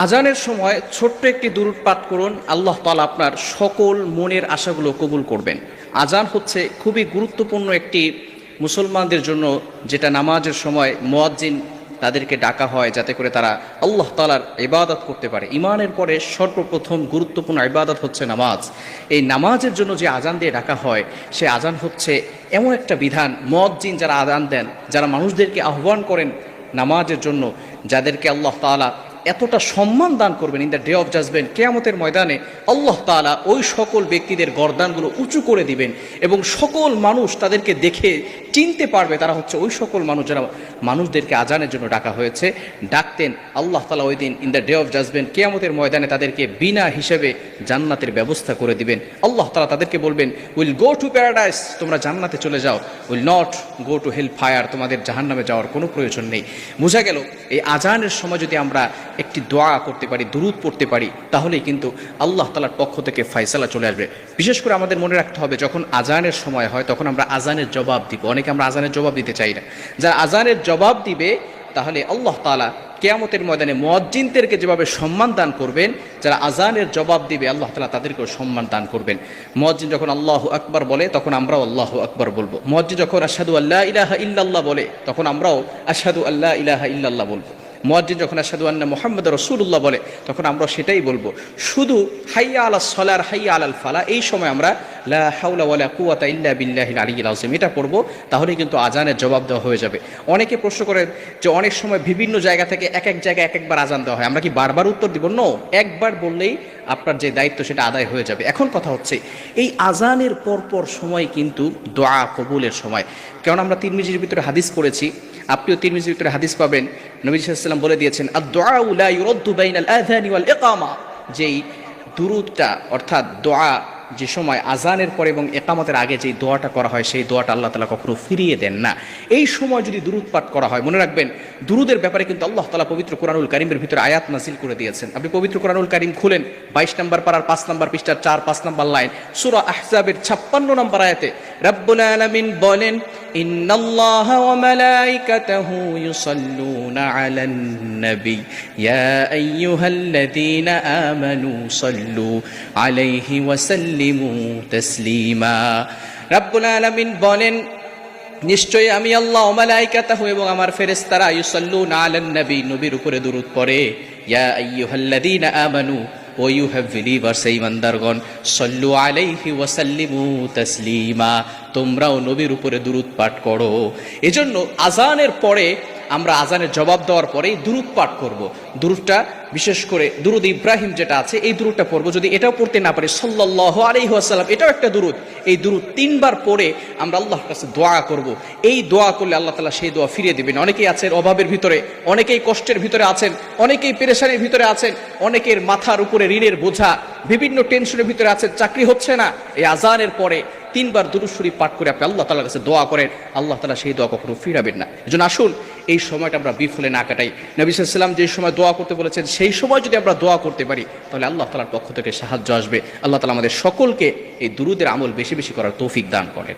আজানের সময় ছোট্ট একটি দুরূদ পাঠ করুন, আল্লাহ তাআলা আপনার সকল মনের আশাগুলো কবুল করবেন। আজান হচ্ছে খুবই গুরুত্বপূর্ণ একটি মুসলমানদের জন্য, যেটা নামাজের সময় মুয়াজ্জিন তাদেরকে ডাকা হয় যাতে করে তারা আল্লাহ তাআলার ইবাদত করতে পারে। ঈমানের পরে সর্বপ্রথম গুরুত্বপূর্ণ ইবাদত হচ্ছে নামাজ। এই নামাজের জন্য যে আজান দিয়ে ডাকা হয়, সে আজান হচ্ছে এমন একটা বিধান, মুয়াজ্জিন যারা আজান দেন, যারা মানুষদেরকে আহ্বান করেন নামাজের জন্য, যাদেরকে আল্লাহ তাআলা এতটা সম্মান দান করবেন in the day of judgement, কিয়ামতের ময়দানে আল্লাহ তাআলা ওই সকল ব্যক্তিদের গর্দানগুলো উঁচু করে দিবেন এবং সকল মানুষ তাদেরকে দেখে চিনতে পারবে তারা হচ্ছে ওই সকল মানুষ যারা মানুষদেরকে আজানের জন্য ডাকা হয়েছে, ডাকতেন। আল্লাহ তাআলা ওই দিন in the day of judgement, কিয়ামতের ময়দানে তাদেরকে বিনা হিসেবে জান্নাতের ব্যবস্থা করে দিবেন। আল্লাহ তাআলা তাদেরকে বলবেন, উইল গো টু প্যারাডাইস, তোমরা জান্নাতে চলে যাও, will not go to hell fire, তোমাদের জাহান্নামে যাওয়ার কোনো প্রয়োজন নেই। বোঝা গেল এই আজানের সময় যদি আমরা একটি দোয়া করতে পারি, দুরূদ পড়তে পারি, তাহলেই কিন্তু আল্লাহ তাআলার পক্ষ থেকে ফয়সালা চলে আসবে। বিশেষ করে আমাদের মনে রাখতে হবে, যখন আজানের সময় হয় তখন আমরা আজানের জবাব দিব। অনেকে আমরা আজানের জবাব দিতে চাই না। যারা আজানের জবাব দিবে তাহলে আল্লাহ তাআলা কিয়ামতের ময়দানে মুয়াজ্জিনদেরকে যেভাবে সম্মান দান করবেন, যারা আজানের জবাব দিবে আল্লাহ তাআলা তাদেরকেও সম্মান দান করবেন। মুয়াজ্জিন যখন আল্লাহু আকবার বলে তখন আমরাও আল্লাহু আকবার বলবো। মুয়াজ্জিন যখন আশহাদু আল্লা ইলাহা ইল্লাল্লাহ বলে তখন আমরাও আশহাদু আল্লা ইলাহা ইল্লাল্লাহ বলবো। মুয়াজ্জিন যখন আশহাদু আন্না মুহাম্মাদুর রাসূলুল্লাহ বলে তখন আমরা সেটাই বলবো। শুধু হাইয়া আলাস সালার হাইয়া আলাল ফালাহ, এই সময় আমরা লা হাওলা ওয়ালা কুওয়াতা ইল্লা বিল্লাহিল আলিয়্যিল আযীম এটা পড়বো, তাহলেই কিন্তু আজানের জবাব দেওয়া হয়ে যাবে। অনেকে প্রশ্ন করেন যে অনেক সময় বিভিন্ন জায়গা থেকে এক এক জায়গায় এক একবার আজান দেওয়া হয়, আমরা কি বারবার উত্তর দিব? নো, একবার বললেই আপনার যে দায়িত্ব সেটা আদায় হয়ে যাবে। এখন কথা হচ্ছে এই আজানের পরপর সময় কিন্তু দোয়া কবুলের সময়, কারণ আমরা তিরমিজির ভিতরে হাদিস পড়েছি, আপনিও তিরমিজির ভিতরে হাদিস পাবেন। নবী সাল্লাল্লাহু আলাইহি ওয়াসাল্লাম বলে দিয়েছেন, আদ-দুআউ লা ইউরাদ্দু বাইনাল আযানি ওয়াল ইকামা, যেই দুরূদটা অর্থাৎ দোয়া যে সময় আজানের পরে এবং ইকামতের আগে যেই দোয়াটা করা হয়, সেই দোয়াটা আল্লাহ তাআলা কখনো ফিরিয়ে দেন না। এই সময় যদি দুরূদ পাঠ করা হয়, মনে রাখবেন দুরূদের ব্যাপারে কিন্তু আল্লাহ তাআলা পবিত্র কোরআনুল কারীমের ভিতরে আয়াত নাযিল করে দিয়েছেন। আপনি পবিত্র কোরআনুল কারীম খুলেন, 22 নম্বর পারার 5 নম্বর পৃষ্ঠার 4-5 নম্বর লাইন, সূরা আহজাবের 56 নম্বর আয়াতে রব্বুল আলামিন বলেন, ইন্নাল্লাহা ওয়া মালাইকাতাহু ইউসাল্লুনা আলান নবী ইয়া আইয়ুহাল্লাযীনা আমানু সাল্লু আলাইহি ওয়া সাল্লিমু তাসলিমা। রব্বুল আলামিন বলেন, নিশ্চয়ই আমি আল্লাহ ওয়া মালাইকাতাহু এবং আমার ফেরেশতারা ইউসাল্লুনা আলান নবী, নবীর উপরে দুরূদ পড়ে। ইয়া আইয়ুহাল্লাযীনা আমানু, ও ইউ হ্যাভ বিলিভার্স, এই ইমানদারগণ, সাল্লু আলাইহি ওয়া সাল্লিমু তাসলিমা, তোমরাও নবীর উপরে দুরূদ পাঠ করো। এজন্য আজানের পরে আমরা আজানের জবাব দেওয়ার পরেই দুরূদ পাঠ করব। দুরূদটা বিশেষ করে দুরূদ ইব্রাহিম যেটা আছে, এই দুরূদটা পড়বো। যদি এটাও পড়তে না পারি, সাল্লাল্লাহু আলাইহি ওয়াসাল্লাম, এটাও একটা দুরূদ। এই দুরূদ 3 বার পড়ে আমরা আল্লাহর কাছে দোয়া করব। এই দোয়া করলে আল্লাহ তাআলা সেই দোয়া ফিরিয়ে দিবেন। অনেকেই আছেন অভাবের ভিতরে, অনেকেই কষ্টের ভিতরে আছেন, অনেকেই পেরেশানির ভিতরে আছেন, অনেকের মাথার উপরে ঋণের বোঝা, বিভিন্ন টেনশনের ভিতরে আছেন, চাকরি হচ্ছে না। এই আজানের পরে 3 বার দুরূদ শরীফ পাঠ করে আপনি আল্লাহ তাআলার কাছে দোয়া করেন, আল্লাহ তাআলা সেই দোয়া কখনো ফিরাবেন না। এজন্য আসুন এই সময়টা আমরা বিফলে না কাটাই। নবী সাল্লাল্লাহু আলাইহি ওয়াসাল্লাম যে সময় দোয়া করতে বলেছেন, সেই সময় যদি আমরা দোয়া করতে পারি তাহলে আল্লাহ তাআলার পক্ষ থেকে সাহায্য আসবে। আল্লাহ তাআলা আমাদের সকলকে এই দুরূদের আমল বেশি বেশি করার তৌফিক দান করেন।